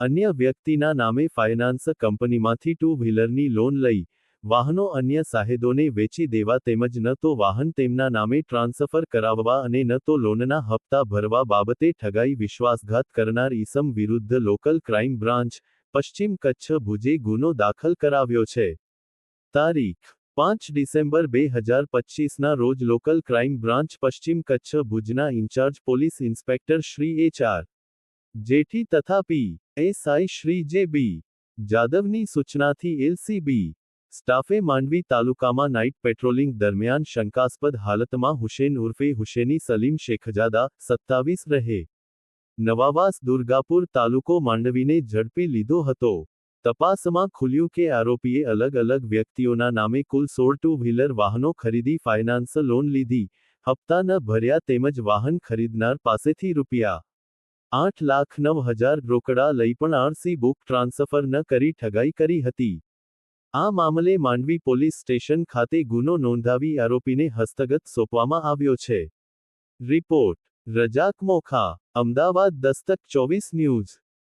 અન્ય વ્યક્તિના નામે ફાઇનાન્સ કંપનીમાંથી ટુ વ્હીલરની લોન લઈ વાહનો અન્ય સાહેદોને વેચી દેવા તેમજ ન તો વાહન તેમના નામે ટ્રાન્સફર કરાવવા અને ન તો લોનના હપ્તા ભરવા બાબતે ઠગાઈ વિશ્વાસઘાત કરનાર ઈસમ વિરુદ્ધ લોકલ ક્રાઇમ બ્રાન્ચ પશ્ચિમ કચ્છ ભુજે ગુનો દાખલ કરાવ્યો છે. તારીખ 5 ડિસેમ્બર 2025ના રોજ લોકલ ક્રાઇમ બ્રાન્ચ પશ્ચિમ કચ્છ ભુજના in charge police inspector Shri HR. Jethi તથા પી.એસ.આઈ. શ્રી જે.બી. જાદવની સૂચનાથી એલ.સી.બી. સ્ટાફે માંડવી તાલુકામાં નાઇટ પેટ્રોલિંગ દરમિયાન શંકાસ્પદ હાલતમાં હુસેન ઉર્ફે હુસેની સલીમ શેખજાદા 27 રહે નવાવાસ દુર્ગાપુર તાલુકો માંડવીને ઝડપી લીધો હતો. તપાસમાં ખુલ્યું કે આરોપીએ અલગ અલગ વ્યક્તિઓના નામે કુલ 16 ટુ વ્હીલર વાહનો ખરીદી ફાઇનાન્સ લોન લીધી, હપ્તા ન ભર્યા તેમજ વાહન ખરીદનાર પાસેથી રૂ.8,09,000 રોકડા લઈ પણ આરસી બુક ટ્રાન્સફર ન કરી ઠગાઈ કરી હતી. આ મામલે માંડવી પોલીસ સ્ટેશન ખાતે ગુનો નોંધાવી આરોપીને હસ્તગત સોંપવામાં આવ્યો છે. Report Razak Mokha, Ahmedabad દસ્તક 24 news.